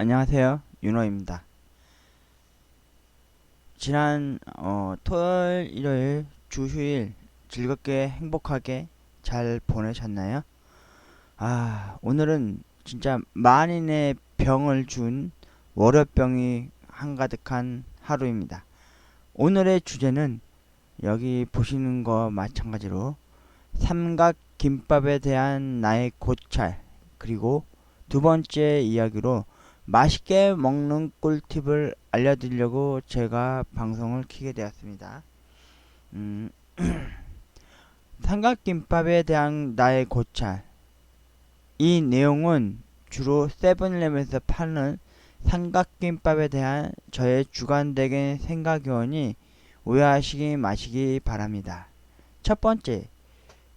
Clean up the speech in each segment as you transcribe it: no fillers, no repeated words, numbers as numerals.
안녕하세요. 윤호입니다. 지난 토요일, 일요일, 주 휴일 즐겁게 행복하게 잘 보내셨나요? 오늘은 진짜 만인의 병을 준 월요병이 한가득한 하루입니다. 오늘의 주제는 여기 보시는 거 마찬가지로 삼각김밥에 대한 나의 고찰, 그리고 두 번째 이야기로 맛있게 먹는 꿀팁을 알려드리려고 제가 방송을 켜게 되었습니다. 음, 삼각김밥에 대한 나의 고찰. 이 내용은 주로 세븐일레븐에서 파는 삼각김밥에 대한 저의 주관적인 생각이오니 오해하시기 마시기 바랍니다. 첫 번째,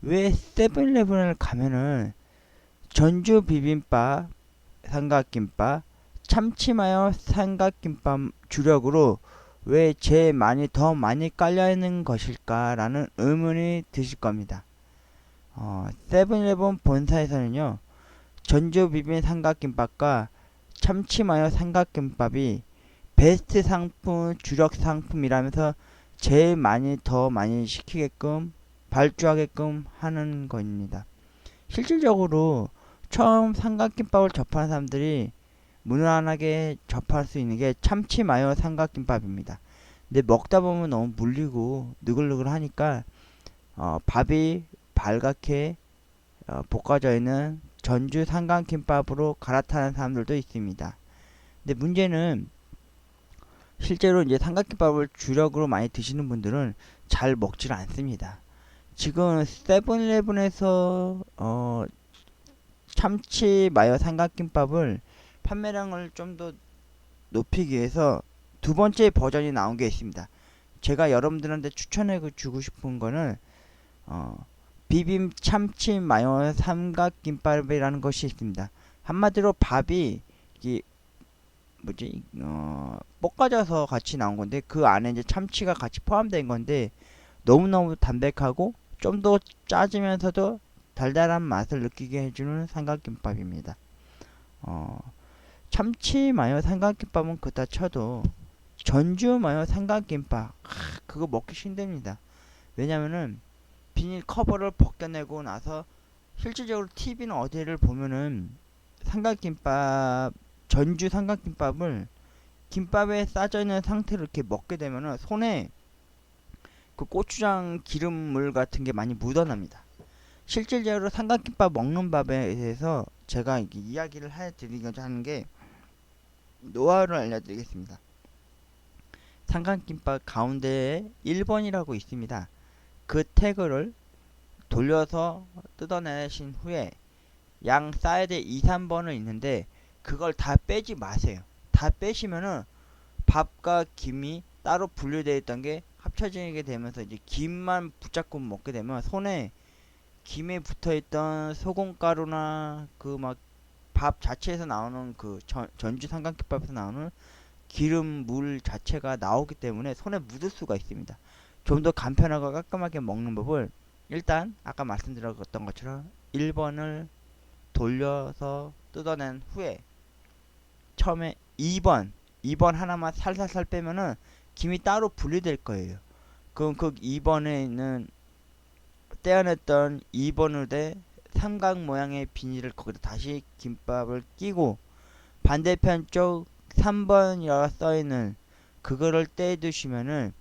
왜 세븐일레븐을 가면은 전주 비빔밥, 삼각김밥, 참치마요 삼각김밥 주력으로 왜 제일 많이 더 많이 깔려있는 것일까라는 의문이 드실 겁니다. 세븐일레븐 본사에서는요, 전주 비빔 삼각김밥과 참치마요 삼각김밥이 베스트 상품, 주력 상품이라면서 제일 많이 더 많이 시키게끔 발주하게끔 하는 겁니다. 실질적으로 처음 삼각김밥을 접하는 사람들이 무난하게 접할 수 있는 게 참치 마요 삼각김밥입니다. 근데 먹다 보면 너무 물리고 느글느글 하니까 밥이 발갛게 볶아져 있는 전주 삼각김밥으로 갈아타는 사람들도 있습니다. 근데 문제는 실제로 이제 삼각김밥을 주력으로 많이 드시는 분들은 잘 먹질 않습니다. 지금 세븐일레븐에서 참치 마요 삼각김밥을 판매량을 좀 더 높이기 위해서 두 번째 버전이 나온 게 있습니다. 제가 여러분들한테 추천해 주고 싶은 거는 비빔 참치 마요 삼각김밥이라는 것이 있습니다. 한마디로 밥이 이 뭐지 볶아져서 같이 나온 건데 그 안에 이제 참치가 같이 포함된 건데 너무너무 담백하고 좀 더 짜지면서도 달달한 맛을 느끼게 해주는 삼각김밥입니다. 어, 참치 마요 삼각김밥은 그렇다 쳐도 전주 마요 삼각김밥 그거 먹기 힘듭니다. 왜냐면은 비닐 커버를 벗겨내고 나서 실질적으로 TV는 어디를 보면은 삼각김밥 전주 삼각김밥을 김밥에 싸져 있는 상태로 이렇게 먹게 되면은 손에 그 고추장 기름물 같은 게 많이 묻어납니다. 실질적으로 삼각김밥 먹는 밥에 대해서 제가 이야기를 해드리고자 하는 게 노하우를 알려드리겠습니다. 삼각김밥 가운데에 1번이라고 있습니다. 그 태그를 돌려서 뜯어내신 후에 양 사이드에 2, 3번을 있는데 그걸 다 빼지 마세요. 다 빼시면은 밥과 김이 따로 분류되어 있던 게 합쳐지게 되면서 이제 김만 붙잡고 먹게 되면 손에 김에 붙어있던 소금가루나 그 막 밥 자체에서 나오는 그 전주 삼각김밥에서 나오는 기름 물 자체가 나오기 때문에 손에 묻을 수가 있습니다. 좀 더 간편하고 깔끔하게 먹는 법을 일단 아까 말씀드렸던 것처럼 1번을 돌려서 뜯어낸 후에 처음에 2번 하나만 살살살 빼면은 김이 따로 분리될 거예요. 그럼 그 2번에 있는 떼어냈던 2번으로 된 삼각 모양의 비닐을 거기다 다시 김밥을 끼고 반대편 쪽 3번이라고 써있는 그거를 떼두시면은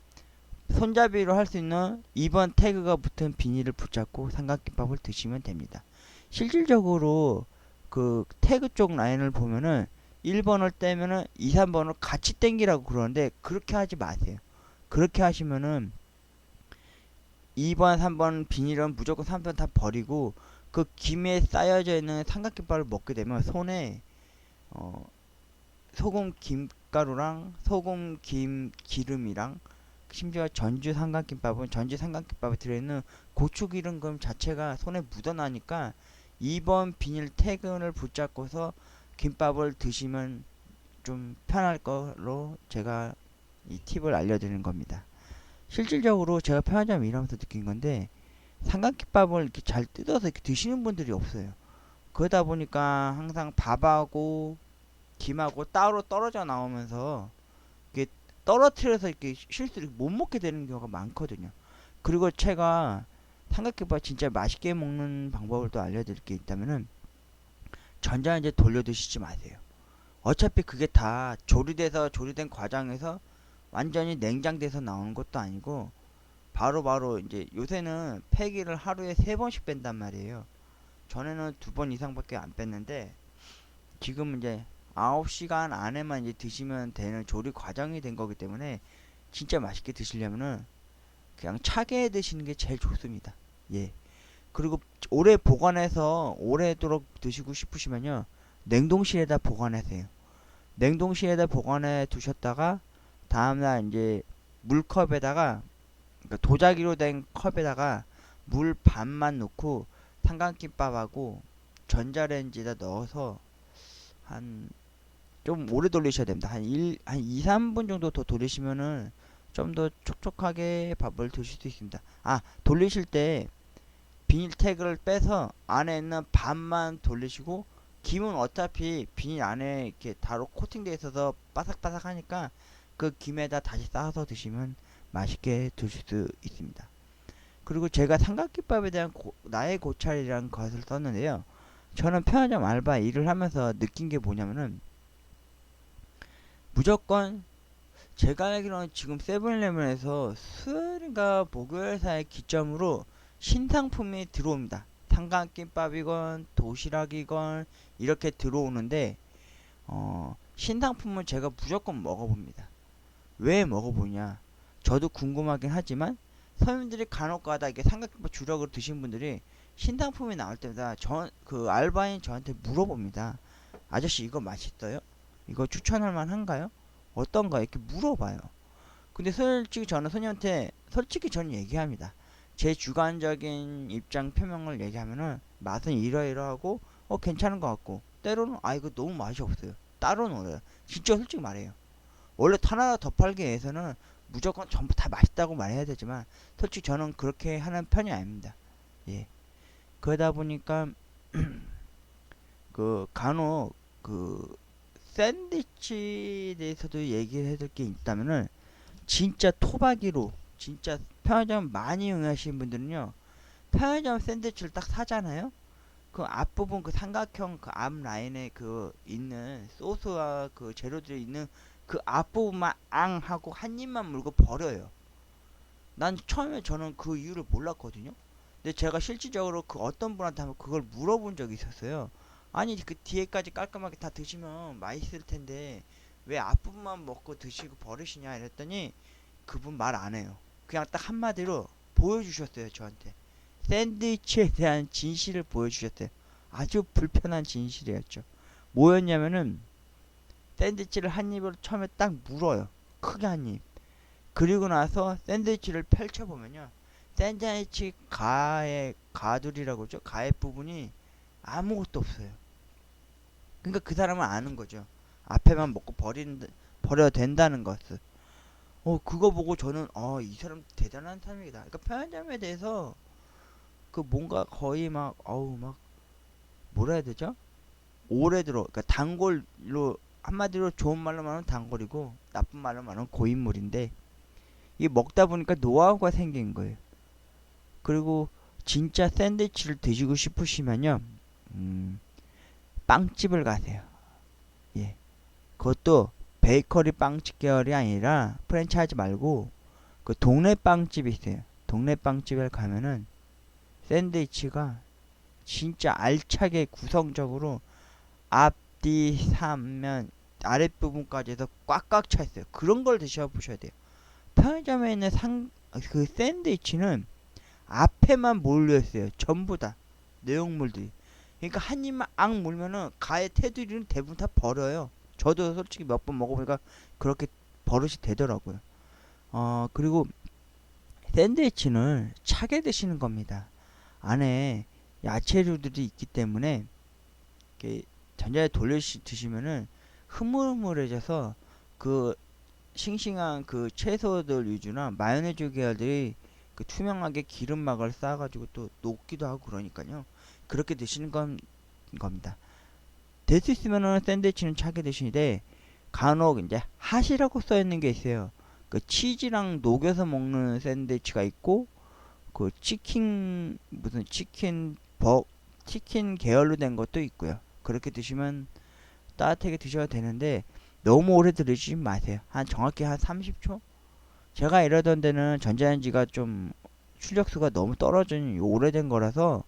손잡이로 할 수 있는 2번 태그가 붙은 비닐을 붙잡고 삼각김밥을 드시면 됩니다. 실질적으로 그 태그 쪽 라인을 보면은 1번을 떼면은 2, 3번을 같이 땡기라고 그러는데 그렇게 하지 마세요. 그렇게 하시면은 2번, 3번 비닐은 무조건 3번 다 버리고 그 김에 쌓여져 있는 삼각김밥을 먹게 되면 손에 어, 소금 김가루랑 소금 김 기름이랑 심지어 전주 삼각김밥에 들어있는 고추기름금 자체가 손에 묻어나니까 2번 비닐 태그를 붙잡고서 김밥을 드시면 좀 편할 거로 제가 이 팁을 알려드리는 겁니다. 실질적으로 제가 편의점 일하면서 느낀 건데 삼각김밥을 이렇게 잘 뜯어서 이렇게 드시는 분들이 없어요. 그러다 보니까 항상 밥하고 김하고 따로 떨어져 나오면서 이게 떨어뜨려서 이렇게 실수를 못 먹게 되는 경우가 많거든요. 그리고 제가 삼각김밥 진짜 맛있게 먹는 방법을 또 알려드릴 게 있다면은 전자레인지에 돌려 드시지 마세요. 어차피 그게 다 조리된 과정에서 완전히 냉장돼서 나오는 것도 아니고 바로바로 이제 요새는 폐기를 하루에 3번씩 뺀단 말이에요. 전에는 2번 이상밖에 안 뺐는데 지금 이제 9시간 안에만 이제 드시면 되는 조리 과정이 된 거기 때문에 진짜 맛있게 드시려면은 그냥 차게 드시는 게 제일 좋습니다. 예. 그리고 오래 보관해서 오래도록 드시고 싶으시면요. 냉동실에다 보관하세요. 냉동실에다 보관해 두셨다가 다음날 이제 물컵에다가 그러니까 도자기로 된 컵에다가 물 반만 넣고 삼각김밥하고 전자레인지에다 넣어서 한 좀 오래 돌리셔야 됩니다. 한 2, 3분 정도 더 돌리시면은 좀 더 촉촉하게 밥을 드실 수 있습니다. 아, 돌리실 때 비닐태그를 빼서 안에 있는 반만 돌리시고 김은 어차피 비닐 안에 이렇게 다로 코팅되어 있어서 바삭바삭하니까 그 김에다 다시 싸서 드시면 맛있게 드실 수 있습니다. 그리고 제가 삼각김밥에 대한 나의 고찰이라는 것을 썼는데요. 저는 편의점 알바 일을 하면서 느낀 게 뭐냐면은 무조건 제가 알기로는 지금 세븐일레븐에서 수요일인가 목요일사의 기점으로 신상품이 들어옵니다. 삼각김밥이건 도시락이건 이렇게 들어오는데 신상품은 제가 무조건 먹어봅니다. 왜 먹어보냐? 저도 궁금하긴 하지만 서민들이 간혹가다 이게 삼각김밥 주력으로 드신 분들이 신상품이 나올 때마다 그 알바인 저한테 물어봅니다. 아저씨 이거 맛있어요? 이거 추천할 만한가요? 어떤가 이렇게 물어봐요. 근데 솔직히 저는 손님한테 솔직히 저는 얘기합니다. 제 주관적인 입장 표명을 얘기하면은 맛은 이러이러하고 괜찮은 것 같고 때로는 이거 너무 맛이 없어요. 따로 놀아요. 진짜 솔직히 말해요. 원래 하나 더 팔기 위해서는 무조건 전부 다 맛있다고 말해야 되지만 솔직히 저는 그렇게 하는 편이 아닙니다. 예. 그러다 보니까 그 간혹 그 샌드위치에 대해서도 얘기를 해줄 게 있다면은 진짜 토박이로 진짜 편의점 많이 이용하시는 분들은요 편의점 샌드위치를 딱 사잖아요. 그 앞부분 그 삼각형 그 앞 라인에 그 있는 소스와 그 재료들이 있는 그 앞부분만 앙 하고 한 입만 물고 버려요. 난 처음에 저는 그 이유를 몰랐거든요. 근데 제가 실질적으로 그 어떤 분한테 한번 그걸 물어본 적이 있었어요. 아니 그 뒤에까지 깔끔하게 다 드시면 맛있을 텐데 왜 앞부분만 먹고 드시고 버리시냐 이랬더니 그분 말 안 해요. 그냥 딱 한마디로 보여주셨어요 저한테. 샌드위치에 대한 진실을 보여주셨어요. 아주 불편한 진실이었죠. 뭐였냐면은 샌드위치를 한 입으로 처음에 딱 물어요. 크게 한 입. 그리고 나서 샌드위치를 펼쳐보면요. 샌드위치 가의 가둘이라고 하죠. 가의 부분이 아무것도 없어요. 그러니까 그 사람은 아는 거죠. 앞에만 먹고 버려야 된다는 것을. 그거 보고 저는 이 사람 대단한 사람이다. 그러니까 편의점에 대해서 그 뭔가 거의 막 어우 막 뭐라 해야 되죠? 오래 들어. 그러니까 단골로 한마디로 좋은 말로 말하면 단골이고 나쁜 말로 말하면 고인물인데 이 먹다 보니까 노하우가 생긴 거예요. 그리고 진짜 샌드위치를 드시고 싶으시면요, 빵집을 가세요. 예, 그것도 베이커리 빵집 계열이 아니라 프랜차이즈 말고 그 동네 빵집이 있어요. 동네 빵집에 가면은 샌드위치가 진짜 알차게 구성적으로 앞뒤 삼면 아랫부분까지 해서 꽉꽉 차 있어요. 그런 걸 드셔보셔야 돼요. 편의점에 있는 그 샌드위치는 앞에만 몰려 있어요. 전부 다 내용물들이. 그러니까 한 입만 악 물면은 가의 테두리는 대부분 다 버려요. 저도 솔직히 몇 번 먹어보니까 그렇게 버릇이 되더라고요. 그리고 샌드위치는 차게 드시는 겁니다. 안에 야채류들이 있기 때문에 이렇게 전자에 돌려 드시면은 흐물흐물해져서 그 싱싱한 그 채소들 위주나 마요네즈 계열들이 그 투명하게 기름막을 쌓아가지고 또 녹기도 하고 그러니까요. 그렇게 드시는 겁니다. 될 수 있으면은 샌드위치는 차게 드시되 간혹 이제 핫이라고 써 있는 게 있어요. 그 치즈랑 녹여서 먹는 샌드위치가 있고 그 치킨 무슨 치킨 계열로 된 것도 있고요. 그렇게 드시면 따뜻하게 드셔도 되는데 너무 오래 들이지 마세요. 한 정확히 한 30초? 제가 이러던 데는 전자레인지가 좀 출력수가 너무 떨어진 오래된 거라서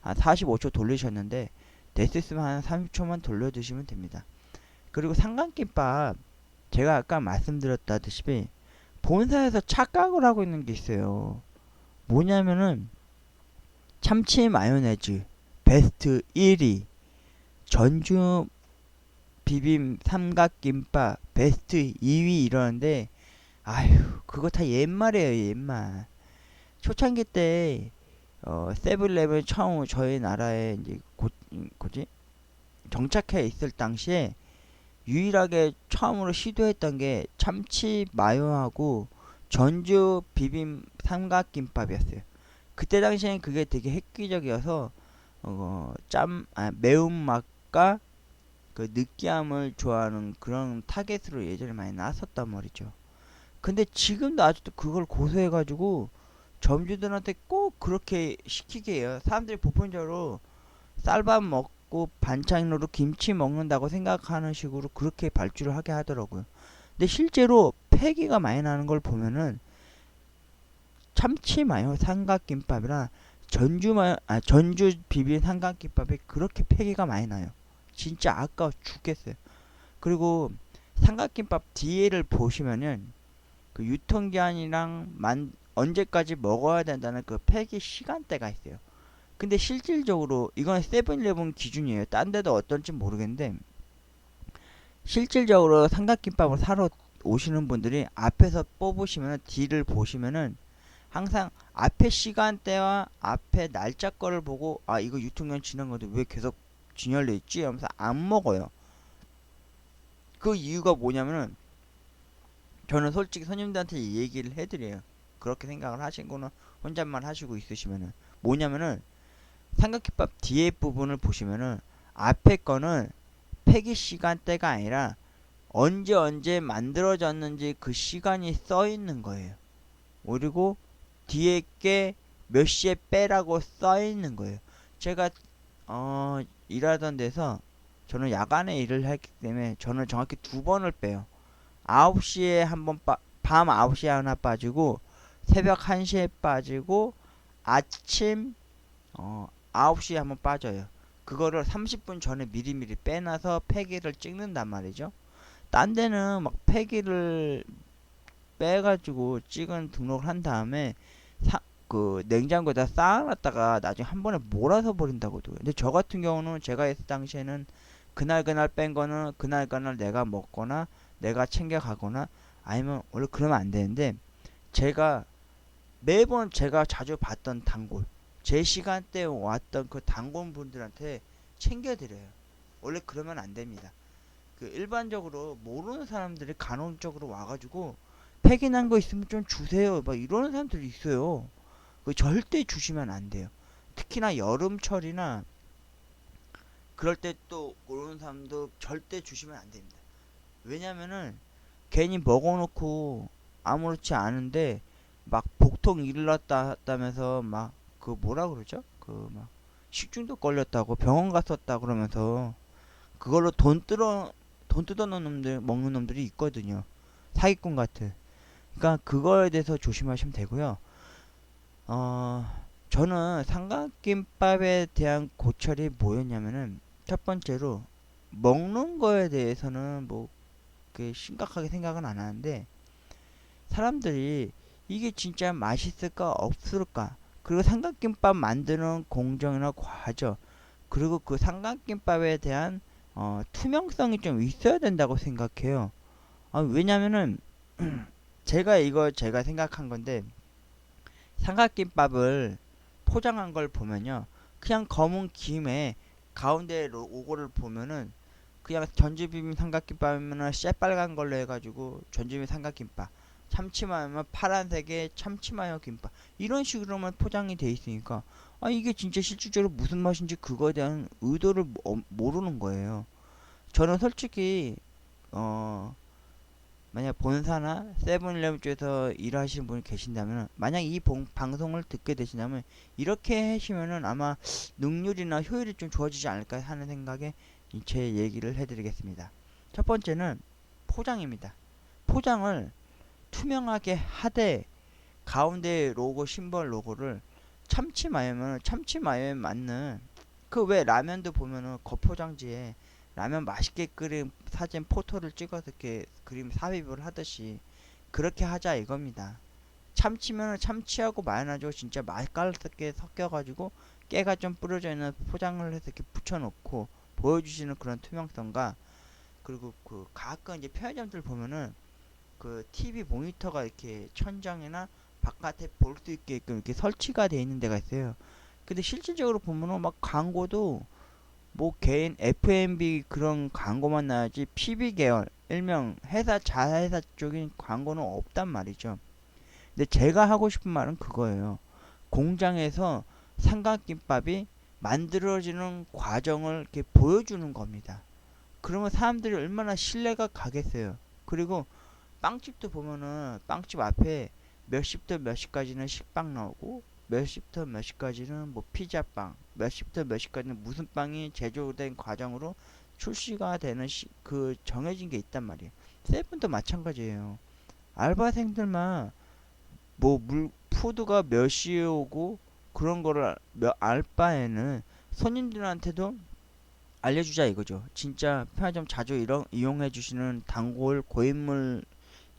한 45초 돌리셨는데 됐으면 한 30초만 돌려 드시면 됩니다. 그리고 삼각김밥 제가 아까 말씀드렸다시피 본사에서 착각을 하고 있는 게 있어요. 뭐냐면은 참치 마요네즈 베스트 1위, 전주 비빔 삼각김밥 베스트 2위 이러는데 아휴 그거 다 옛말이에요 옛말. 초창기 때 세븐일레븐 처음 저희 나라에 이제 뭐지 정착해 있을 당시에 유일하게 처음으로 시도했던 게 참치 마요하고 전주 비빔 삼각김밥이었어요. 그때 당시엔 그게 되게 획기적이어서 매운맛과 그 느끼함을 좋아하는 그런 타겟으로 예전에 많이 나왔었단 말이죠. 근데 지금도 아직도 그걸 고소해가지고 점주들한테 꼭 그렇게 시키게 해요. 사람들이 보편적으로 쌀밥 먹고 반찬으로 김치 먹는다고 생각하는 식으로 그렇게 발주를 하게 하더라고요. 근데 실제로 폐기가 많이 나는 걸 보면은 참치 마요 삼각김밥이랑 전주 비빔 삼각김밥이 그렇게 폐기가 많이 나요. 진짜 아까워 죽겠어요. 그리고 삼각김밥 뒤에를 보시면은 그 유통기한이랑 언제까지 먹어야 된다는 그 폐기 시간대가 있어요. 근데 실질적으로 이건 세븐일레븐 기준이에요. 딴 데도 어떨지 모르겠는데 실질적으로 삼각김밥을 사러 오시는 분들이 앞에서 뽑으시면 뒤를 보시면은 항상 앞에 시간대와 앞에 날짜 거를 보고 아 이거 유통기한 지난 건데 왜 계속 진열돼 있지? 하면서 안 먹어요. 그 이유가 뭐냐면은 저는 솔직히 손님들한테 이 얘기를 해드려요. 그렇게 생각을 하시고는 혼잣말 하시고 있으시면은 뭐냐면은 삼각김밥 뒤에 부분을 보시면은 앞에 거는 폐기 시간대가 아니라 언제 만들어졌는지 그 시간이 써 있는 거예요. 그리고 뒤에 게 몇 시에 빼라고 써 있는 거예요. 제가 일하던 데서 저는 야간에 일을 했기 때문에 저는 정확히 두 번을 빼요. 9시에 밤 9시에 하나 빠지고 새벽 1시에 빠지고 아침 9시에 한번 빠져요. 그거를 30분 전에 미리미리 빼놔서 폐기를 찍는단 말이죠. 딴 데는 막 폐기를 빼가지고 찍은 등록을 한 다음에 그 냉장고에다 쌓아놨다가 나중에 한 번에 몰아서 버린다고 하더라고요. 근데 저 같은 경우는 제가 했을 당시에는 그날 뺀 거는 그날 내가 먹거나 내가 챙겨 가거나 아니면 원래 그러면 안 되는데 제가 매번 제가 자주 봤던 단골 제 시간대에 왔던 그 단골 분들한테 챙겨드려요. 원래 그러면 안 됩니다. 그 일반적으로 모르는 사람들이 간헐적으로 와가지고 폐기난 거 있으면 좀 주세요 막 이러는 사람들이 있어요. 그 절대 주시면 안 돼요. 특히나 여름철이나 그럴 때 또 오는 사람도 절대 주시면 안 됩니다. 왜냐면은 괜히 먹어놓고 아무렇지 않은데 막 복통 일어났다면서 막 그 뭐라 그러죠? 그 막 식중독 걸렸다고 병원 갔었다 그러면서 그걸로 돈 뜯어놓는 놈들 먹는 놈들이 있거든요. 사기꾼 같은. 그러니까 그거에 대해서 조심하시면 되고요. 저는 삼각김밥에 대한 고찰이 뭐였냐면은 첫 번째로 먹는 거에 대해서는 뭐 심각하게 생각은 안 하는데 사람들이 이게 진짜 맛있을까 없을까 그리고 삼각김밥 만드는 공정이나 과정 그리고 그 삼각김밥에 대한 투명성이 좀 있어야 된다고 생각해요. 왜냐면은 제가 생각한 건데 삼각김밥을 포장한 걸 보면요 그냥 검은 김에 가운데 로고를 보면은 그냥 전주비빔 삼각김밥이면 새빨간 걸로 해가지고 전주비빔 삼각김밥 참치마요면 파란색의 참치마요 김밥 이런 식으로만 포장이 돼 있으니까 이게 진짜 실질적으로 무슨 맛인지 그거에 대한 의도를 모르는 거예요. 저는 솔직히 만약 본사나 세븐일레븐 쪽에서 일하시는 분이 계신다면, 만약 이 방송을 듣게 되신다면 이렇게 하시면은 아마 능률이나 효율이 좀 좋아지지 않을까 하는 생각에 제 얘기를 해드리겠습니다. 첫 번째는 포장입니다. 포장을 투명하게 하되 가운데 로고 심벌 로고를 참치 마요면 참치 마요에 맞는, 그 왜 라면도 보면은 겉포장지에 라면 맛있게 끓인 사진 포토를 찍어서 이렇게 그림 삽입을 하듯이 그렇게 하자 이겁니다. 참치면은 참치하고 마요네즈가 진짜 맛깔스럽게 섞여가지고 깨가 좀 뿌려져 있는 포장을 해서 이렇게 붙여놓고 보여주시는 그런 투명성과, 그리고 그 가끔 이제 편의점들 보면은 그 TV 모니터가 이렇게 천장이나 바깥에 볼 수 있게끔 이렇게 설치가 되어 있는 데가 있어요. 근데 실질적으로 보면은 막 광고도 뭐 개인 F&B 그런 광고만 나야지 PB 계열 일명 회사 자회사 쪽인 광고는 없단 말이죠. 근데 제가 하고 싶은 말은 그거예요. 공장에서 삼각김밥이 만들어지는 과정을 이렇게 보여주는 겁니다. 그러면 사람들이 얼마나 신뢰가 가겠어요. 그리고 빵집도 보면은 빵집 앞에 몇 시부터 몇 시까지는 식빵 나오고 몇 시부터 몇 시까지는 뭐 피자빵, 몇 시부터 몇 시까지는 무슨 빵이 제조된 과정으로 출시가 되는 그 정해진 게 있단 말이에요. 세븐도 마찬가지예요. 알바생들만 뭐 푸드가 몇 시에 오고 그런 거를 알 바에는 손님들한테도 알려주자 이거죠. 진짜 편의점 자주 이용해 주시는 단골 고인물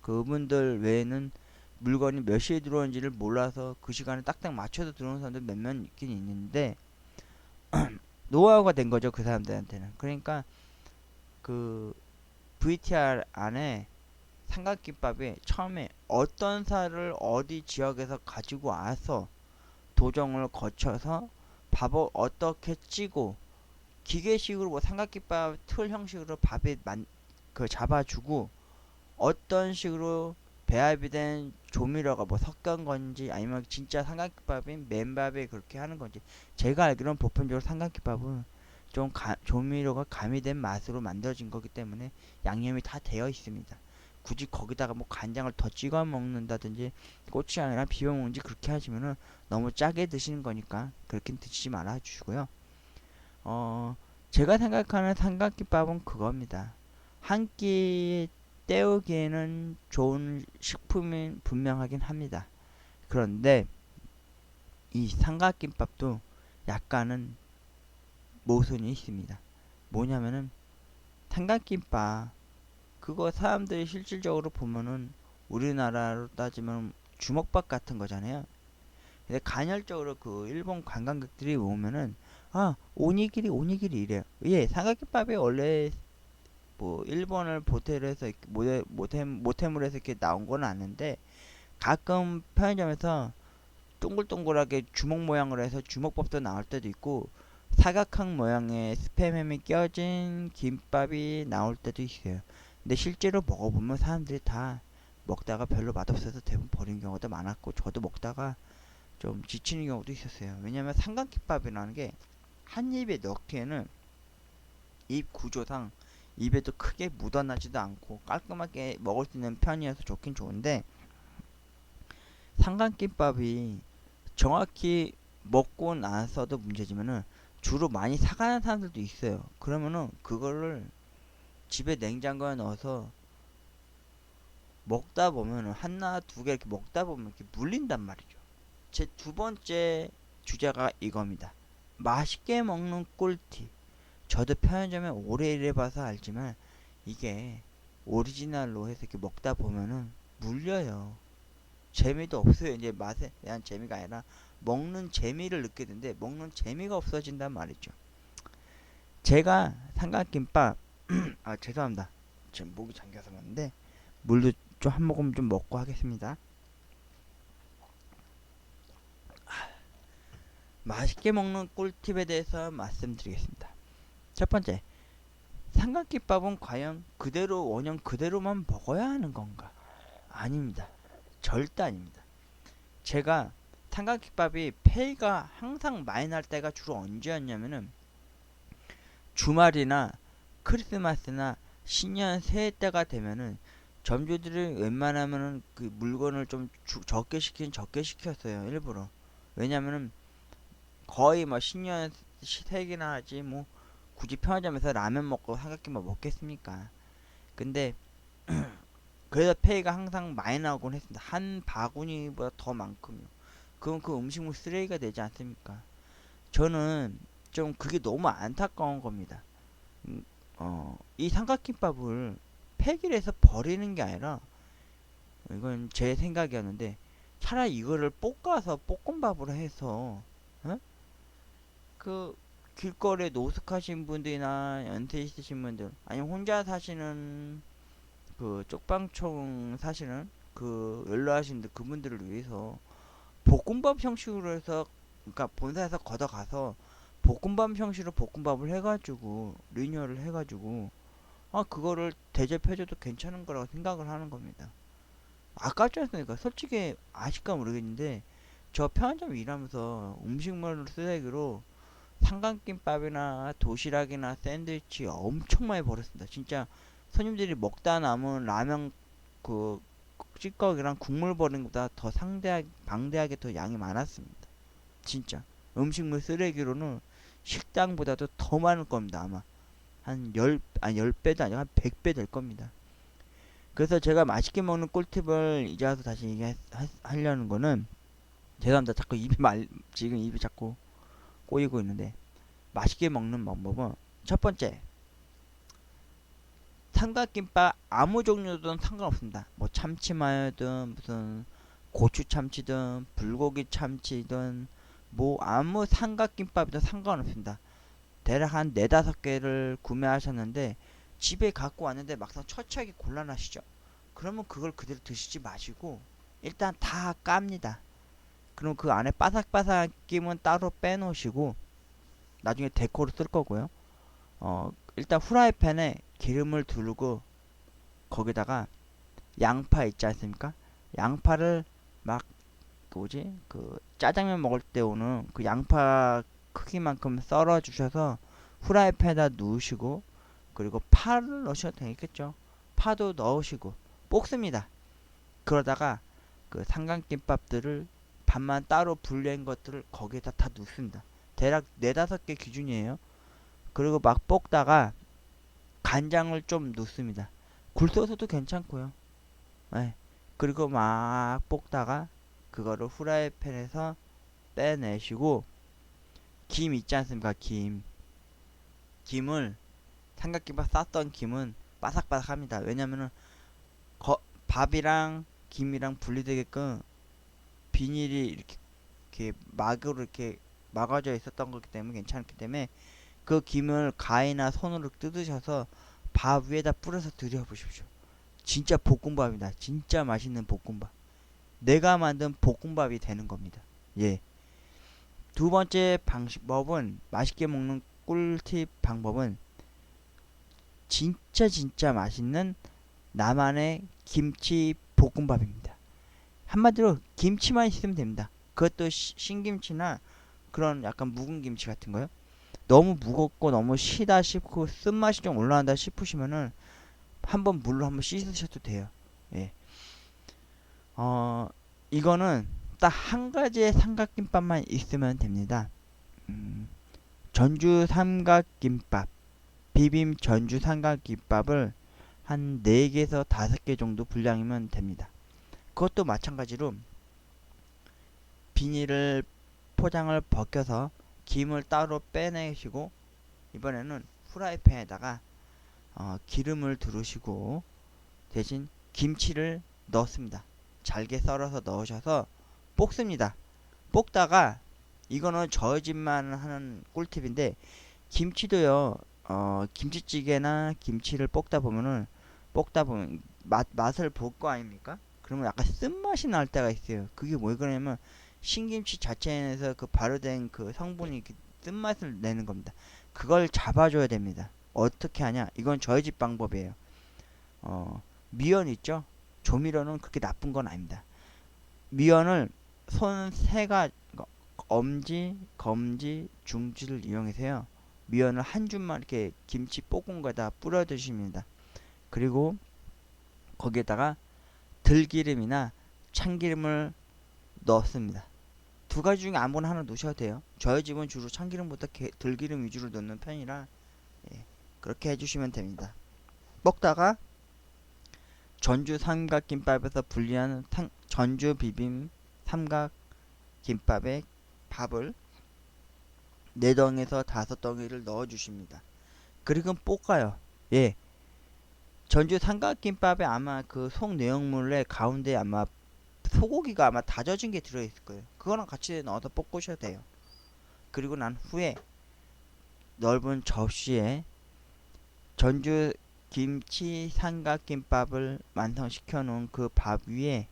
그분들 외에는 물건이 몇 시에 들어오는지를 몰라서 그 시간에 딱딱 맞춰서 들어오는 사람들 몇몇 있긴 있는데 노하우가 된 거죠, 그 사람들한테는. 그러니까 그 VTR 안에 삼각김밥이 처음에 어떤 살을 어디 지역에서 가지고 와서 도정을 거쳐서 밥을 어떻게 찌고 기계식으로 뭐 삼각김밥 틀 형식으로 밥에 그 잡아주고 어떤 식으로 배합이 된 조미료가 뭐 섞은 건지 아니면 진짜 삼각김밥인 맨밥에 그렇게 하는 건지, 제가 알기로는 보편적으로 삼각김밥은 좀 조미료가 가미된 맛으로 만들어진 거기 때문에 양념이 다 되어 있습니다. 굳이 거기다가 뭐 간장을 더 찍어 먹는다든지 고추장이랑 비벼 먹는지 그렇게 하시면은 너무 짜게 드시는 거니까 그렇게 드시지 말아 주시고요. 제가 생각하는 삼각김밥은 그겁니다. 한 끼 때우기에는 좋은 식품이 분명하긴 합니다. 그런데 이 삼각김밥도 약간은 모순이 있습니다. 뭐냐면은 삼각김밥 그거 사람들이 실질적으로 보면은 우리나라로 따지면 주먹밥 같은 거잖아요. 근데 간헐적으로 그 일본 관광객들이 오면은 오니기리 이래요. 예, 삼각김밥이 원래 뭐 일본을 보태로 해서 모템으로 해서 이렇게 나온 건 아는데 가끔 편의점에서 동글동글하게 주먹 모양으로 해서 주먹밥도 나올 때도 있고 사각형 모양의 스팸햄이 껴진 김밥이 나올 때도 있어요. 근데 실제로 먹어보면 사람들이 다 먹다가 별로 맛없어서 대부분 버린 경우도 많았고 저도 먹다가 좀 지치는 경우도 있었어요. 왜냐면 삼각김밥이라는 게 한 입에 넣기에는 입 구조상 입에도 크게 묻어나지도 않고 깔끔하게 먹을 수 있는 편이어서 좋긴 좋은데, 삼각김밥이 정확히 먹고 나서도 문제지만은 주로 많이 사가는 사람들도 있어요. 그러면은 그거를 집에 냉장고에 넣어서 먹다 보면은 하나 두 개 이렇게 먹다 보면 이렇게 물린단 말이죠. 제 두 번째 주제가 이겁니다. 맛있게 먹는 꿀팁. 저도 편의점에 오래 일해봐서 알지만 이게 오리지널로 해서 이렇게 먹다 보면은 물려요. 재미도 없어요. 이제 맛에 대한 재미가 아니라 먹는 재미를 느끼게 되는데 먹는 재미가 없어진단 말이죠. 제가 삼각김밥 죄송합니다. 지금 목이 잠겨서 그런데 물도 좀 한 모금 좀 먹고 하겠습니다. 맛있게 먹는 꿀팁에 대해서 말씀드리겠습니다. 첫 번째, 삼각김밥은 과연 그대로 원형 그대로만 먹어야 하는 건가? 아닙니다. 절대 아닙니다. 제가 삼각김밥이 폐가 항상 많이 날 때가 주로 언제였냐면은 주말이나 크리스마스나 신년 새해 때가 되면은 점주들이 웬만하면은 그 물건을 좀 적게 시키긴 적게 시켰어요. 일부러. 왜냐면은 거의 뭐 신년 새해나 하지 뭐 굳이 편의점에서 라면 먹고 삼각김밥 먹겠습니까? 근데 그래서 페이가 항상 많이 나오곤 했습니다. 한 바구니보다 더 많군요. 그럼 그 음식물 쓰레기가 되지 않습니까? 저는 좀 그게 너무 안타까운 겁니다. 음, 이 삼각김밥을 폐기를 해서 버리는 게 아니라 이건 제 생각이었는데 차라리 이거를 볶아서 볶음밥으로 해서 어? 그 길거리에 노숙하신 분들이나 연세 있으신 분들 아니면 혼자 사시는 그 쪽방촌 사시는 그 연로하신 그분들을 위해서 볶음밥 형식으로 해서 그러니까 본사에서 걷어가서 볶음밥 형식으로 볶음밥을 해가지고 리뉴얼을 해가지고 그거를 대접해줘도 괜찮은 거라고 생각을 하는 겁니다. 아깝지 않습니까? 솔직히 아실까 모르겠는데 저 편의점 일하면서 음식물 쓰레기로 삼각김밥이나 도시락이나 샌드위치 엄청 많이 버렸습니다. 진짜 손님들이 먹다 남은 라면 그 찌꺼기랑 국물 버린 것보다 더 방대하게 더 양이 많았습니다. 진짜 음식물 쓰레기로는 식당보다도 더 많을 겁니다. 아마 한 10배도 아니고 한 100배 될 겁니다. 그래서 제가 맛있게 먹는 꿀팁을 이제 와서 다시 얘기하려는 거는 죄송합니다. 자꾸 지금 입이 자꾸 꼬이고 있는데 맛있게 먹는 방법은 첫 번째 삼각김밥 아무 종류든 상관없습니다. 뭐 참치마요든 무슨 고추 참치든 불고기 참치든 뭐 아무 삼각김밥이든 상관없습니다. 대략 한 4-5개를 구매하셨는데 집에 갖고 왔는데 막상 처치하기 곤란하시죠? 그러면 그걸 그대로 드시지 마시고 일단 다 깝니다. 그럼 그 안에 바삭바삭한 김은 따로 빼놓으시고 나중에 데코로 쓸 거고요. 일단 후라이팬에 기름을 두르고 거기다가 양파 있지 않습니까? 양파를 막 뭐지? 그 짜장면 먹을 때 오는 그 양파 크기만큼 썰어 주셔서 후라이팬에다 넣으시고 그리고 파를 넣으셔도 되겠죠. 파도 넣으시고 볶습니다. 그러다가 그 삼각김밥들을 반만 따로 분리한 것들을 거기에다 다 넣습니다. 대략 4-5개 기준이에요. 그리고 막 볶다가 간장을 좀 넣습니다. 굴 써서도 괜찮고요. 네. 그리고 막 볶다가 그거를 후라이팬에서 빼내시고 김 있지 않습니까? 김을 삼각김밥 쌌던 김은 바삭바삭합니다. 왜냐면은 밥이랑 김이랑 분리되게끔 비닐이 이렇게 막으로 이렇게 막아져 있었던 거기 때문에 괜찮기 때문에 그 김을 가위나 손으로 뜯으셔서 밥 위에다 뿌려서 드셔보십시오. 진짜 볶음밥입니다. 진짜 맛있는 볶음밥. 내가 만든 볶음밥이 되는 겁니다. 예. 두 번째 방법은 맛있게 먹는 꿀팁 방법은 진짜 맛있는 나만의 김치 볶음밥입니다. 한마디로 김치만 있으면 됩니다. 그것도 신김치나 그런 약간 묵은 김치 같은 거요. 너무 무겁고 너무 시다 싶고 쓴맛이 좀 올라간다 싶으시면은 한번 물로 한번 씻으셔도 돼요. 예. 이거는 딱 한 가지의 삼각김밥만 있으면 됩니다. 전주 삼각김밥, 비빔 전주 삼각김밥을 한 4개에서 5개 정도 분량이면 됩니다. 그것도 마찬가지로 비닐을 포장을 벗겨서 김을 따로 빼내시고 이번에는 후라이팬에다가 기름을 두르시고 대신 김치를 넣습니다. 잘게 썰어서 넣으셔서 볶습니다. 볶다가 이거는 저희 집만 하는 꿀팁인데 김치도요. 김치찌개나 김치를 볶다 보면 맛을 볼 거 아닙니까? 그러면 약간 쓴맛이 날 때가 있어요. 그게 왜 그러냐면 신김치 자체에서 그 발효된 그 성분이 쓴맛을 내는 겁니다. 그걸 잡아줘야 됩니다. 어떻게 하냐? 이건 저희 집 방법이에요. 미연 있죠? 조미료는 그렇게 나쁜 건 아닙니다. 미연을 손 3가 엄지, 검지, 중지를 이용해서요. 미연을 한 줌만 이렇게 김치 볶은 거에다 뿌려 드십니다. 그리고 거기에다가 들기름이나 참기름을 넣습니다. 두 가지 중에 아무거나 하나 넣으셔도 돼요. 저희 집은 주로 참기름보다 들기름 위주로 넣는 편이라 예, 그렇게 해주시면 됩니다. 먹다가 전주 삼각김밥에서 분리한 전주 비빔 삼각김밥에 밥을 4덩에서 5덩이를 넣어주십니다. 그리고 볶아요. 예, 전주 삼각김밥에 아마 그 속 내용물의 가운데 아마 소고기가 아마 다져진 게 들어있을 거예요. 그거랑 같이 넣어서 볶으셔도 돼요. 그리고 난 후에 넓은 접시에 전주 김치 삼각김밥을 완성시켜 놓은 그 밥 위에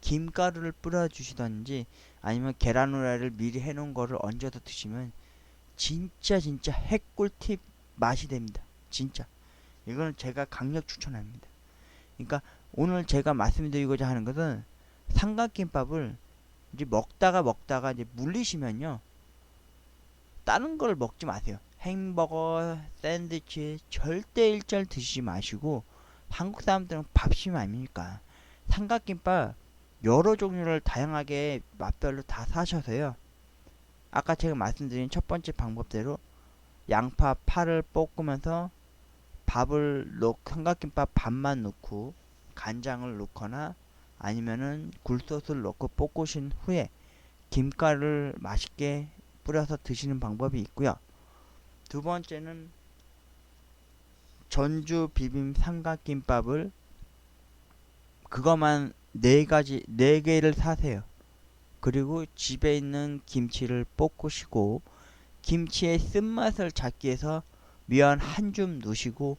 김가루를 뿌려 주시던지 아니면 계란 후라이를 미리 해 놓은 거를 얹어서 드시면 진짜 핵꿀팁 맛이 됩니다. 진짜. 이거는 제가 강력 추천합니다. 그러니까 오늘 제가 말씀드리고자 하는 것은 삼각김밥을 이제 먹다가 이제 물리시면요. 다른 걸 먹지 마세요. 햄버거, 샌드위치 절대 일절 드시지 마시고 한국 사람들은 밥심 아닙니까? 삼각김밥 여러 종류를 다양하게 맛별로 다 사셔서요. 아까 제가 말씀드린 첫 번째 방법대로 양파, 파를 볶으면서 밥을 삼각김밥 밥만 넣고 간장을 넣거나 아니면은 굴소스를 넣고 볶으신 후에 김가루를 맛있게 뿌려서 드시는 방법이 있고요. 두 번째는 전주 비빔 삼각김밥을 그것만 4개를 사세요. 그리고 집에 있는 김치를 볶으시고 김치의 쓴맛을 잡기 위해서 미원 한 줌 넣으시고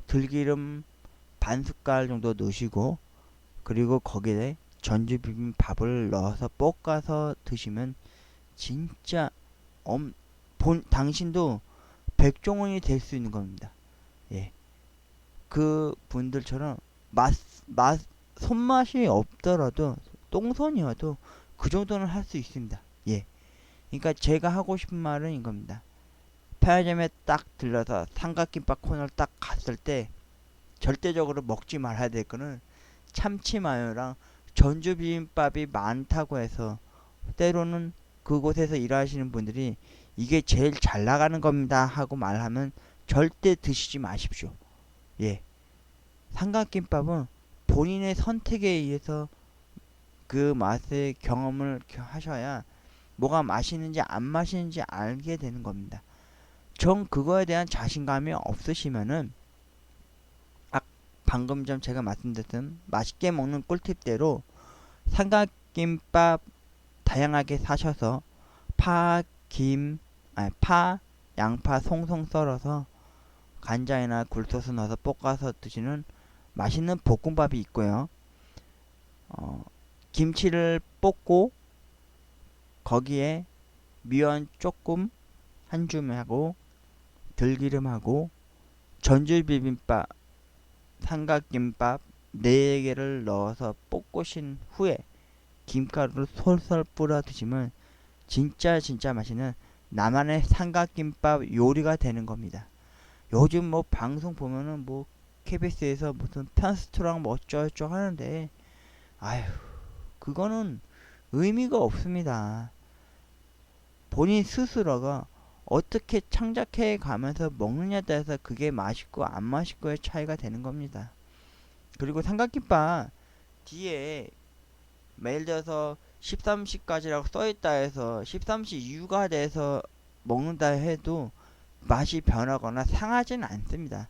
들기름 반 숟갈 정도 넣으시고 그리고 거기에 전주 비빔밥을 넣어서 볶아서 드시면 진짜 당신도 백종원이 될 수 있는 겁니다. 예. 그 분들처럼 손맛이 없더라도 똥손이어도 그 정도는 할 수 있습니다. 예. 그러니까 제가 하고 싶은 말은 이겁니다. 편의점에 딱 들러서 삼각김밥 코너를 딱 갔을 때 절대적으로 먹지 말아야 될 거는 참치 마요랑 전주 비빔밥이 많다고 해서 때로는 그곳에서 일하시는 분들이 이게 제일 잘 나가는 겁니다 하고 말하면 절대 드시지 마십시오. 예. 삼각김밥은 본인의 선택에 의해서 그 맛의 경험을 하셔야 뭐가 맛있는지 안 맛있는지 알게 되는 겁니다. 전 그거에 대한 자신감이 없으시면은 방금 전 제가 말씀드렸던 맛있게 먹는 꿀팁대로 삼각김밥 다양하게 사셔서 파, 양파 송송 썰어서 간장이나 굴소스 넣어서 볶아서 드시는 맛있는 볶음밥이 있고요. 김치를 볶고 거기에 미원 조금 한 줌하고 들기름하고 전주 비빔밥 삼각김밥 4개를 넣어서 볶으신 후에 김가루를 솔솔 뿌려 드시면 진짜 맛있는 나만의 삼각김밥 요리가 되는 겁니다. 요즘 뭐 방송 보면은 뭐 KBS에서 무슨 편스토랑 뭐 어쩌고저쩌고 하는데 아휴 그거는 의미가 없습니다. 본인 스스로가 어떻게 창작해 가면서 먹느냐에 따라서 그게 맛있고 안 맛있고의 차이가 되는 겁니다. 그리고 삼각김밥 뒤에 예를 들어서 13시까지라고 써있다 해서 13시 이후가 돼서 먹는다 해도 맛이 변하거나 상하지는 않습니다.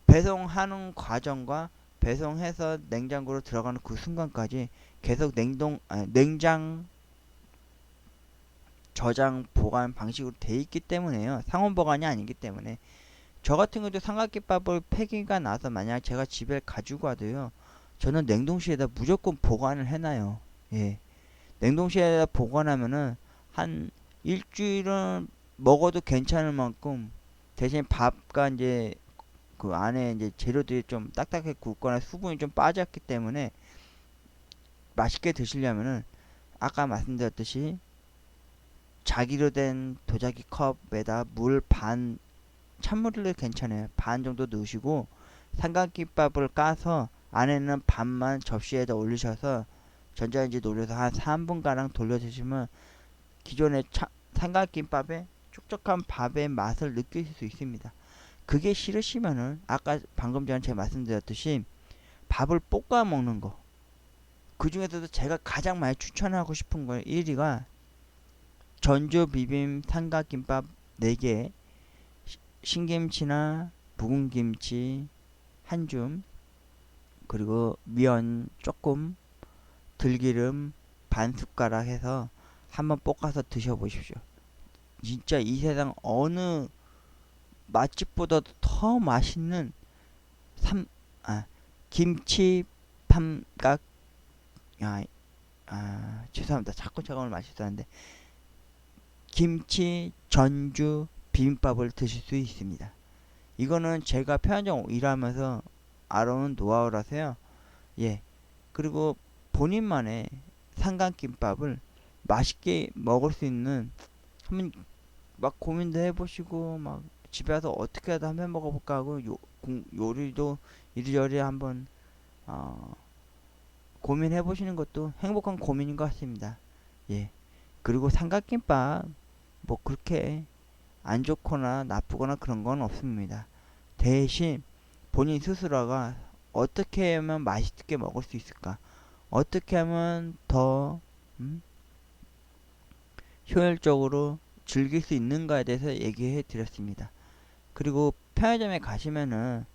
배송하는 과정과 배송해서 냉장고로 들어가는 그 순간까지 계속 냉장 저장 보관 방식으로 돼 있기 때문에요. 상온 보관이 아니기 때문에 저 같은 경우도 삼각김밥을 폐기가 나서 만약 제가 집에 가지고 와도요. 저는 냉동실에다 무조건 보관을 해놔요. 예. 냉동실에다 보관하면은 한 일주일은 먹어도 괜찮을 만큼 대신 밥과 이제 그 안에 이제 재료들이 좀 딱딱하게 굳거나 수분이 좀 빠졌기 때문에 맛있게 드시려면은 아까 말씀드렸듯이 자기로 된 도자기 컵에다 물 반, 찬물을 괜찮아요. 반 정도 넣으시고 삼각김밥을 까서 안에는 반만 접시에다 올리셔서 전자레인지 돌려서 한 3분가량 돌려 드시면 기존의 삼각김밥의 촉촉한 밥의 맛을 느끼실 수 있습니다. 그게 싫으시면은 아까 방금 전에 제가 말씀드렸듯이 밥을 볶아 먹는 거. 그 중에서도 제가 가장 많이 추천하고 싶은 거예요. 1위가 전주 비빔 삼각김밥 4개, 신김치나 묵은 김치 한 줌, 그리고 면 조금, 들기름 반 숟가락 해서 한번 볶아서 드셔보십시오. 진짜 이 세상 어느 맛집보다도 더 맛있는 삼, 김치 삼각, 죄송합니다. 자꾸 제가 오늘 맛있었는데, 김치 전주 비빔밥을 드실 수 있습니다. 이거는 제가 편의점 일하면서 알아온 노하우라서요. 예. 그리고 본인만의 삼각김밥을 맛있게 먹을 수 있는, 한번 막 고민도 해보시고 막 집에 와서 어떻게 하다 한번 먹어볼까 하고 요리도 이리저리 한번 어, 고민해보시는 것도 행복한 고민인 것 같습니다. 예. 그리고 삼각김밥 뭐 그렇게 안 좋거나 나쁘거나 그런 건 없습니다. 대신 본인 스스로가 어떻게 하면 맛있게 먹을 수 있을까? 어떻게 하면 더 효율적으로 즐길 수 있는가에 대해서 얘기해 드렸습니다. 그리고 편의점에 가시면은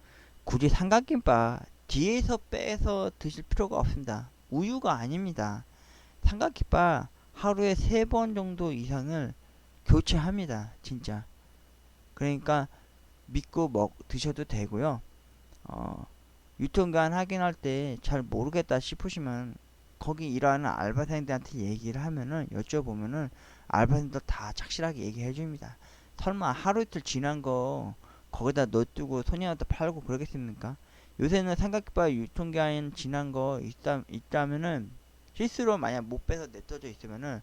굳이 삼각김밥 뒤에서 빼서 드실 필요가 없습니다. 우유가 아닙니다. 삼각김밥 하루에 3번 정도 이상을 교체합니다. 진짜. 그러니까 믿고 드셔도 되고요. 유통기한 확인할 때 잘 모르겠다 싶으시면 거기 일하는 알바생들한테 얘기를 하면은, 여쭤보면은 알바생들 다 착실하게 얘기해 줍니다. 설마 하루 이틀 지난 거 거기다 넣어두고 손님한테 팔고 그러겠습니까? 요새는 삼각김밥 유통기한 지난 거 있다면은 실수로 만약 못 빼서 냅둬져 있으면은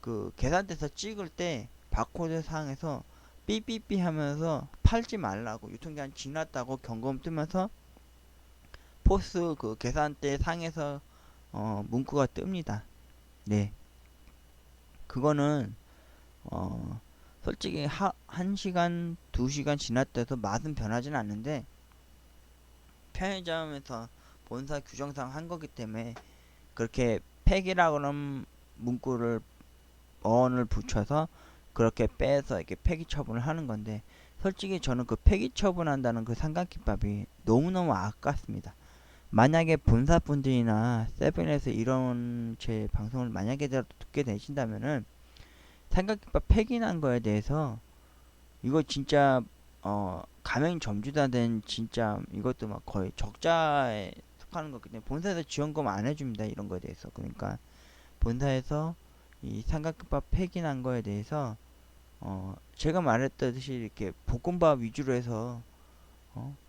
그 계산대에서 찍을 때 바코드 상에서 삐삐삐 하면서 팔지 말라고, 유통기한 지났다고 경고음 뜨면서 포스 그 계산대 상에서 문구가 뜹니다. 네. 그거는 솔직히 1시간, 2시간 지났다 해서 맛은 변하진 않는데 편의점에서 본사 규정상 한 거기 때문에 그렇게 폐기라고는 문구를 어원을 붙여서 그렇게 빼서 이렇게 폐기 처분을 하는 건데, 솔직히 저는 그 폐기 처분한다는 그 삼각김밥이 너무너무 아깝습니다. 만약에 본사분들이나 세븐에서 이런 제 방송을 만약에 듣게 되신다면은 삼각김밥 폐기난 거에 대해서 이거 진짜 가맹점주단은 진짜 이것도 막 거의 적자에 속하는 거기 때문에 본사에서 지원금 안 해줍니다. 이런 거에 대해서. 그러니까 본사에서 이 삼각김밥 폐기난 거에 대해서 제가 말했듯이 이렇게 볶음밥 위주로 해서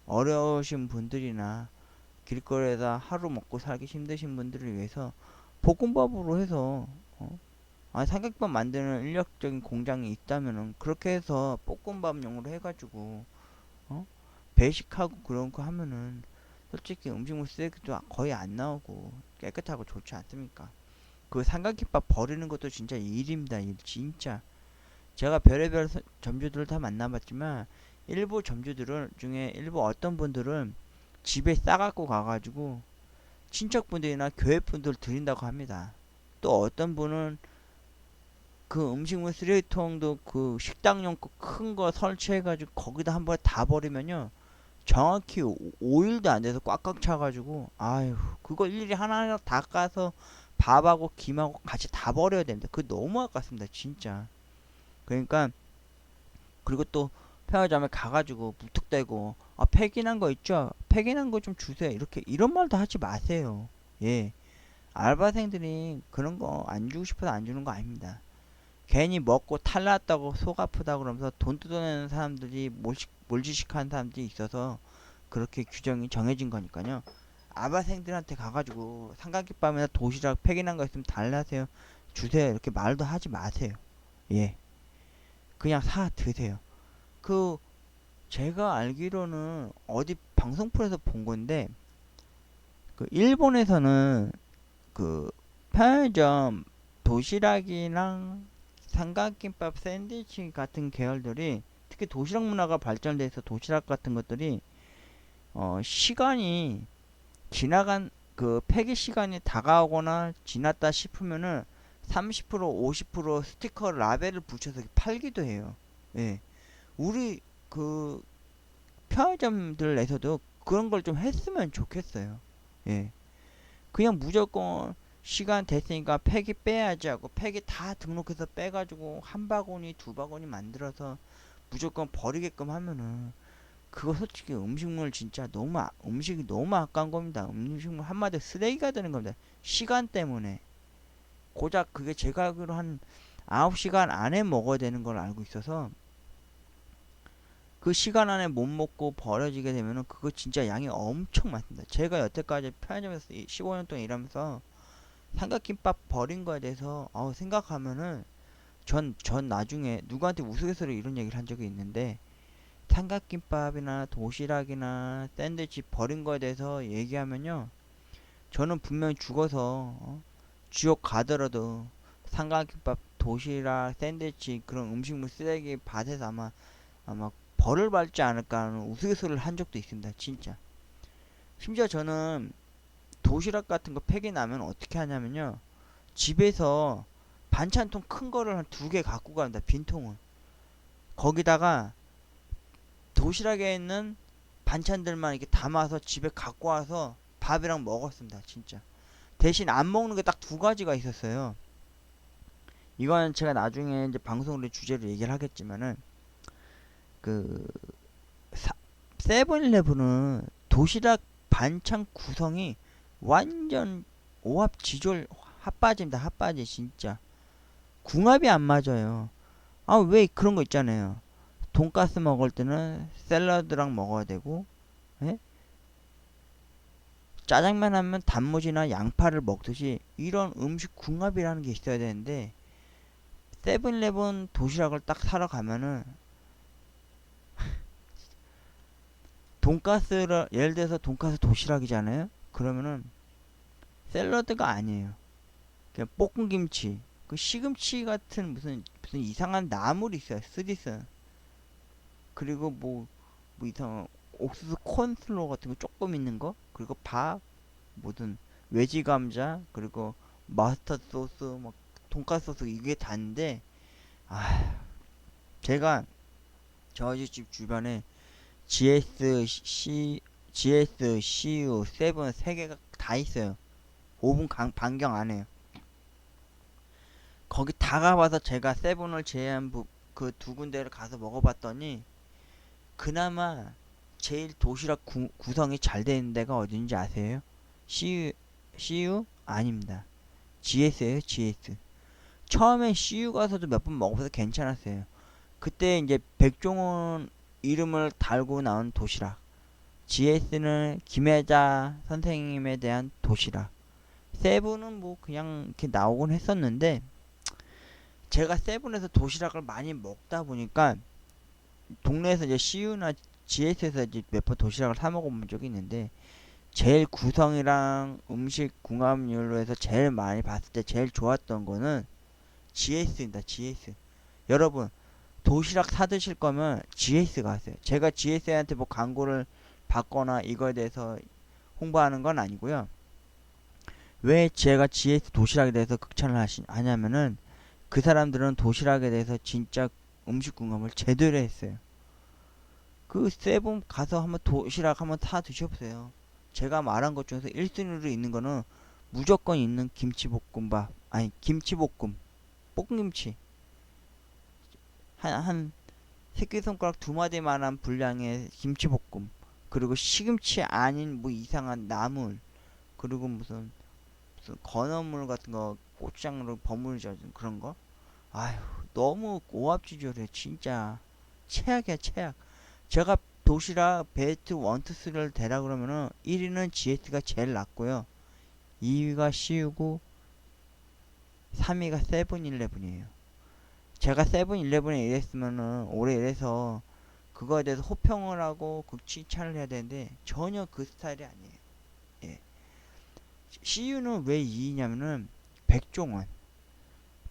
어려우신 분들이나 길거리에서 하루 먹고 살기 힘드신 분들을 위해서 볶음밥으로 해서 삼각김밥 만드는 인력적인 공장이 있다면은 그렇게 해서 볶음밥용으로 해가지고 배식하고 그런 거 하면은 솔직히 음식물 쓰레기도 거의 안 나오고 깨끗하고 좋지 않습니까? 그 삼각김밥 버리는 것도 진짜 일입니다. 일 진짜. 제가 별의별 점주들을 다 만나봤지만 일부 점주들 중에 일부 어떤 분들은 집에 싸갖고 가가지고 친척분들이나 교회분들 드린다고 합니다. 또 어떤 분은 그 음식물 쓰레기통도 그 식당용 큰 거 설치해가지고 거기다 한 번에 다 버리면요, 정확히 5일도 안 돼서 꽉꽉 차가지고, 아유, 그거 일일이 하나하나 다 까서 밥하고 김하고 같이 다 버려야 됩니다. 그거 너무 아깝습니다. 진짜. 그러니까, 그리고 또 편의점에 가가지고 무턱대고 폐기난 거 있죠? 폐기난 거 좀 주세요. 이렇게 이런 말도 하지 마세요. 예. 알바생들이 그런 거 안 주고 싶어서 안 주는 거 아닙니다. 괜히 먹고 탈났다고 속 아프다 그러면서 돈 뜯어내는 사람들이 몰지식한 사람들이 있어서 그렇게 규정이 정해진 거니까요. 알바생들한테 가가지고 삼각김밥이나 도시락 폐기난 거 있으면 달라세요, 주세요, 이렇게 말도 하지 마세요. 예. 그냥 사 드세요. 그 제가 알기로는 어디 방송프로에서 본 건데 그 일본에서는 그 편의점 도시락이랑 삼각김밥 샌드위치 같은 계열들이 특히 도시락 문화가 발전돼서 도시락 같은 것들이 시간이 지나간 그 폐기 시간이 다가오거나 지났다 싶으면은 30% 50% 스티커 라벨을 붙여서 팔기도 해요. 예. 우리 그 편의점들에서도 그런 걸 좀 했으면 좋겠어요. 예. 그냥 무조건 시간 됐으니까 팩이 빼야지 하고 팩이 다 등록해서 빼가지고 한 바구니 두 바구니 만들어서 무조건 버리게끔 하면은 그거 솔직히 음식물 진짜 음식이 너무 아까운 겁니다. 음식물 한마디로 쓰레기가 되는 겁니다. 시간 때문에 고작 그게 제가 알기로 한 9시간 안에 먹어야 되는 걸 알고 있어서 그 시간 안에 못 먹고 버려지게 되면은 그거 진짜 양이 엄청 많습니다. 제가 여태까지 편의점에서 15년 동안 일하면서 삼각김밥 버린 거에 대해서 생각하면은 전 나중에 누구한테 우스갯소리로 이런 얘기를 한 적이 있는데 삼각김밥이나 도시락이나 샌드위치 버린 거에 대해서 얘기하면요 저는 분명히 죽어서 지옥 가더라도 삼각김밥 도시락 샌드위치 그런 음식물 쓰레기 밭에서 아마 벌을 받지 않을까 하는 우스갯소리를 한 적도 있습니다. 진짜. 심지어 저는 도시락 같은 거 팩이 나면 어떻게 하냐면요. 집에서 반찬통 큰 거를 한 두 개 갖고 갑니다. 빈통을. 거기다가 도시락에 있는 반찬들만 이렇게 담아서 집에 갖고 와서 밥이랑 먹었습니다. 진짜. 대신 안 먹는 게 딱 두 가지가 있었어요. 이건 제가 나중에 이제 방송으로 주제로 얘기를 하겠지만은 그 세븐일레븐은 도시락 반찬 구성이 완전 오합지졸 핫바지입니다. 핫바지 진짜 궁합이 안 맞아요. 왜 그런 거 있잖아요. 돈가스 먹을 때는 샐러드랑 먹어야 되고 예? 짜장면 하면 단무지나 양파를 먹듯이 이런 음식 궁합이라는 게 있어야 되는데 세븐일레븐 도시락을 딱 사러 가면은 돈가스를 예를 들어서 돈가스 도시락이잖아요. 그러면은 샐러드가 아니에요. 그냥 볶은 김치, 그 시금치 같은 무슨 이상한 나물이 있어요. 쓰디쓴. 그리고 뭐 이상한 옥수수 콘슬로 같은 거 조금 있는 거. 그리고 밥, 뭐든 외지 감자, 그리고 마스터드 소스, 막 돈가스 소스 이게 다인데 제가 저희 집 주변에 GS, GS, CU, 세븐 세 개가 다 있어요. 5분 반경 안에. 거기 다 가봐서 제가 세븐을 제외한 그 두 군데를 가서 먹어봤더니 그나마 제일 도시락 구성이 잘 되는 데가 어딘지 아세요? CU, CU? 아닙니다. GS예요, GS. 처음엔 CU 가서도 몇 번 먹어봐서 괜찮았어요. 그때 이제 백종원 이름을 달고 나온 도시락. GS는 김혜자 선생님에 대한 도시락. 세븐은 뭐 그냥 이렇게 나오곤 했었는데 제가 세븐에서 도시락을 많이 먹다 보니까 동네에서 이제 CU나 GS에서 이제 몇 번 도시락을 사 먹어본 적이 있는데 제일 구성이랑 음식 궁합률로 해서 제일 많이 봤을 때 제일 좋았던 거는 GS입니다. GS. 여러분 도시락 사 드실 거면 GS 가세요. 제가 GS한테 뭐 광고를 받거나 이거에 대해서 홍보하는 건 아니고요. 왜 제가 GS 도시락에 대해서 극찬을 하냐면은 그 사람들은 도시락에 대해서 진짜 음식 궁합을 제대로 했어요. 그 세븐 가서 한번 도시락 한번 사 드셔보세요. 제가 말한 것 중에서 1순위로 있는 거는 무조건 있는 김치볶음밥. 아니 김치볶음. 볶음김치. 한 새끼손가락 두 마디만한 분량의 김치볶음. 그리고 시금치 아닌 뭐 이상한 나물. 그리고 무슨 건어물 같은 거 고추장으로 버무려진 그런 거. 아휴 너무 오합지졸해 진짜. 최악이야 최악. 제가 도시락 베스트 1, 2, 3를 대라 그러면은 1위는 GS가 제일 낮고요. 2위가 CU고 3위가 세븐일레븐이에요. 제가 세븐일레븐에 일했으면은 오래 일해서 그거에 대해서 호평을 하고 극칭찬을 해야 되는데 전혀 그 스타일이 아니에요. 예. CU는 왜 2위냐면은 백종원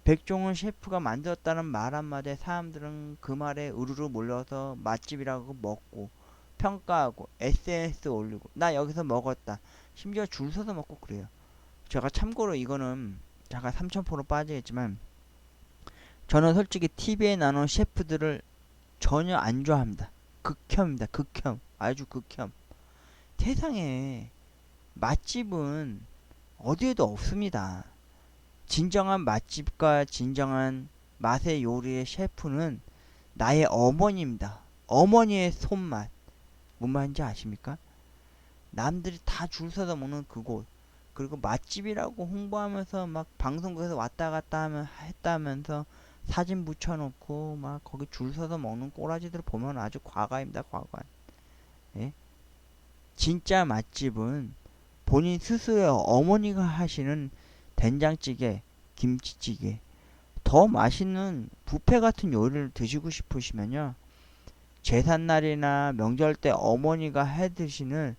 백종원 셰프가 만들었다는 말 한마디에 사람들은 그 말에 우르르 몰려서 맛집이라고 먹고 평가하고 SNS 올리고 나 여기서 먹었다 심지어 줄 서서 먹고 그래요. 제가 참고로 이거는 잠깐 3000% 빠지겠지만 저는 솔직히 TV에 나오는 셰프들을 전혀 안 좋아합니다. 극혐입니다. 극혐. 아주 극혐. 세상에 맛집은 어디에도 없습니다. 진정한 맛집과 진정한 맛의 요리의 셰프는 나의 어머니입니다. 어머니의 손맛. 뭔 말인지 아십니까? 남들이 다 줄 서서 먹는 그곳. 그리고 맛집이라고 홍보하면서 막 방송국에서 왔다 갔다 하면 했다면서 사진 붙여놓고 막 거기 줄 서서 먹는 꼬라지들 보면 아주 과거입니다. 과거. 예? 진짜 맛집은 본인 스스로의 어머니가 하시는 된장찌개, 김치찌개, 더 맛있는 뷔페 같은 요리를 드시고 싶으시면요. 제삿날이나 명절 때 어머니가 해 드시는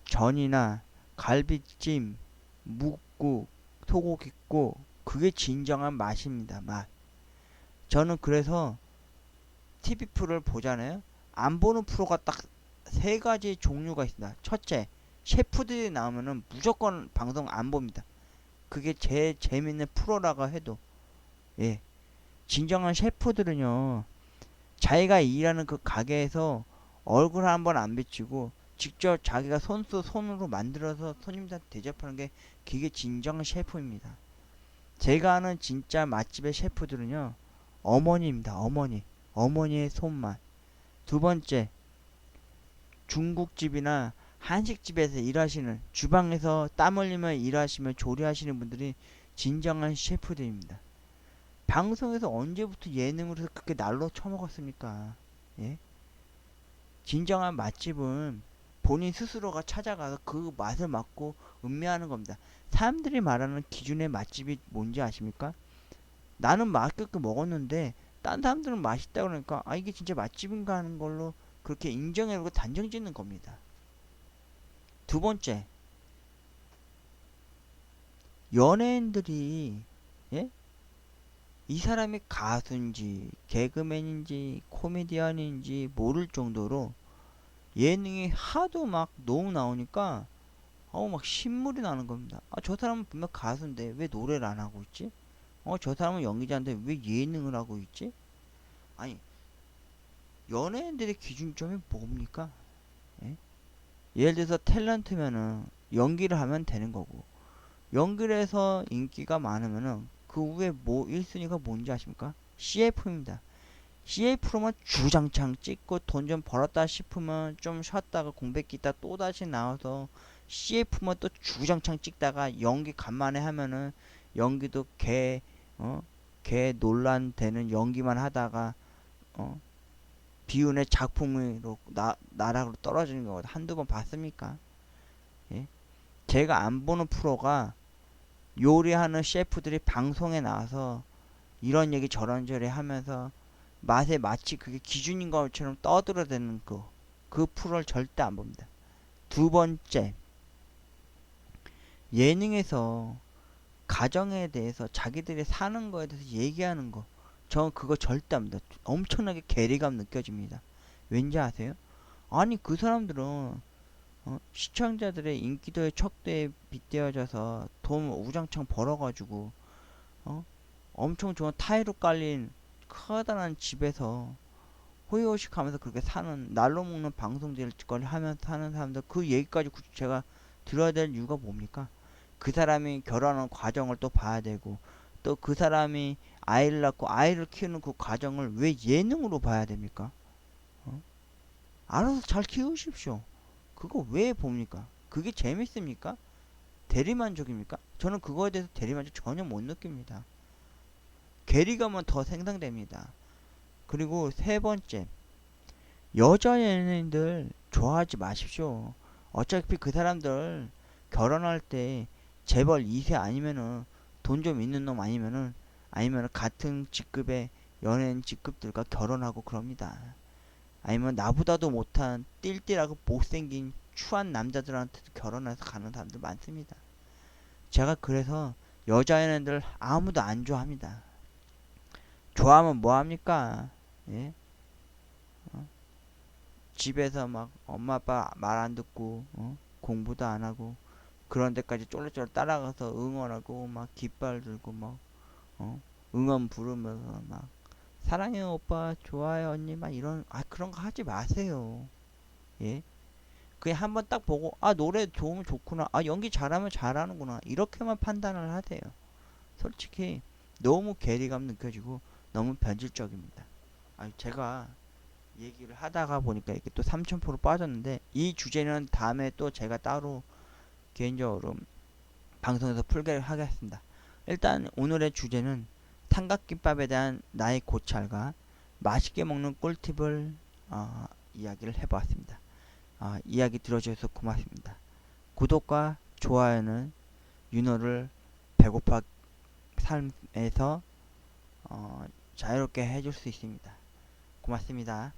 전이나 갈비찜, 묵국, 소고기국 그게 진정한 맛입니다. 맛. 저는 그래서 TV 프로를 보잖아요. 안 보는 프로가 딱 세 가지 종류가 있습니다. 첫째, 셰프들이 나오면은 무조건 방송 안 봅니다. 그게 제일 재밌는 프로라고 해도 예. 진정한 셰프들은요. 자기가 일하는 그 가게에서 얼굴 한번 안 비치고 직접 자기가 손으로 만들어서 손님들한테 대접하는 게 그게 진정한 셰프입니다. 제가 아는 진짜 맛집의 셰프들은요. 어머니입니다. 어머니. 어머니의 손맛. 두 번째, 중국집이나 한식집에서 일하시는 주방에서 땀 흘리며 일하시며 조리하시는 분들이 진정한 셰프들입니다. 방송에서 언제부터 예능으로 그렇게 날로 처먹었습니까? 예? 진정한 맛집은 본인 스스로가 찾아가서 그 맛을 맡고 음미하는 겁니다. 사람들이 말하는 기준의 맛집이 뭔지 아십니까? 나는 맛있게 먹었는데 딴 사람들은 맛있다 그러니까 아 이게 진짜 맛집인가 하는 걸로 그렇게 인정해놓고 단정 짓는 겁니다. 두 번째, 연예인들이 예? 이 사람이 가수인지 개그맨인지 코미디언인지 모를 정도로 예능이 하도 막 너무 나오니까 막 신물이 나는 겁니다. 아, 저 사람은 분명 가수인데 왜 노래를 안 하고 있지? 저 사람은 연기자인데 왜 예능을 하고 있지? 아니, 연예인들의 기준점이 뭡니까? 예? 예를 들어서 탤런트면은 연기를 하면 되는 거고 연기를 해서 인기가 많으면은 그 후에 뭐 1순위가 뭔지 아십니까? CF입니다. CF로만 주장창 찍고 돈 좀 벌었다 싶으면 좀 쉬었다가 공백기 있다 또다시 나와서 CF만 또 주장창 찍다가 연기 간만에 하면은 연기도 개 논란 되는 연기만 하다가 어, 비운의 작품으로 나락으로 떨어지는 거 한두 번 봤습니까? 예? 제가 안 보는 프로가 요리하는 셰프들이 방송에 나와서 이런 얘기 저런 저리 하면서 맛에 마치 그게 기준인 것처럼 떠들어대는 그 프로를 절대 안 봅니다. 두 번째, 예능에서 가정에 대해서 자기들이 사는 거에 대해서 얘기하는 거 저는 그거 절대 안 합니다. 엄청나게 괴리감 느껴집니다. 왠지 아세요? 아니 그 사람들은 시청자들의 인기도의 척도에 빗대어져서 돈 우장창 벌어가지고 어? 엄청 좋은 타일로 깔린 커다란 집에서 호의호식하면서 그렇게 사는 날로 먹는 방송제를 하면서 사는 사람들 그 얘기까지 제가 들어야 될 이유가 뭡니까? 그 사람이 결혼하는 과정을 또 봐야 되고 또 그 사람이 아이를 낳고 아이를 키우는 그 과정을 왜 예능으로 봐야 됩니까? 어? 알아서 잘 키우십시오. 그거 왜 봅니까? 그게 재밌습니까? 대리만족입니까? 저는 그거에 대해서 대리만족 전혀 못 느낍니다. 괴리감은 더 생성됩니다. 그리고 세 번째, 여자 연예인들 좋아하지 마십시오. 어차피 그 사람들 결혼할 때 재벌 2세 아니면은 돈 좀 있는 놈 아니면은 아니면 같은 직급의 연예인 직급들과 결혼하고 그럽니다. 아니면 나보다도 못한 띨띨하고 못생긴 추한 남자들한테도 결혼해서 가는 사람들 많습니다. 제가 그래서 여자 연예인들 아무도 안 좋아합니다. 좋아하면 뭐합니까? 예? 집에서 막 엄마 아빠 말 안 듣고 공부도 안 하고 그런 데까지 쫄래쫄래 따라가서 응원하고 막 깃발 들고 막 어? 응원 부르면서 막 사랑해요 오빠 좋아요 언니 막 이런 그런 거 하지 마세요. 예? 그냥 한번 딱 보고 노래 좋으면 좋구나 연기 잘하면 잘하는구나 이렇게만 판단을 하세요. 솔직히 너무 괴리감 느껴지고 너무 변질적입니다. 제가 얘기를 하다가 보니까 이렇게 또 3000% 빠졌는데 이 주제는 다음에 또 제가 따로 개인적으로 방송에서 풀게 하겠습니다. 일단 오늘의 주제는 삼각김밥에 대한 나의 고찰과 맛있게 먹는 꿀팁을 이야기를 해보았습니다. 이야기 들어주셔서 고맙습니다. 구독과 좋아요는 윤호를 배고파 삶에서 자유롭게 해줄 수 있습니다. 고맙습니다.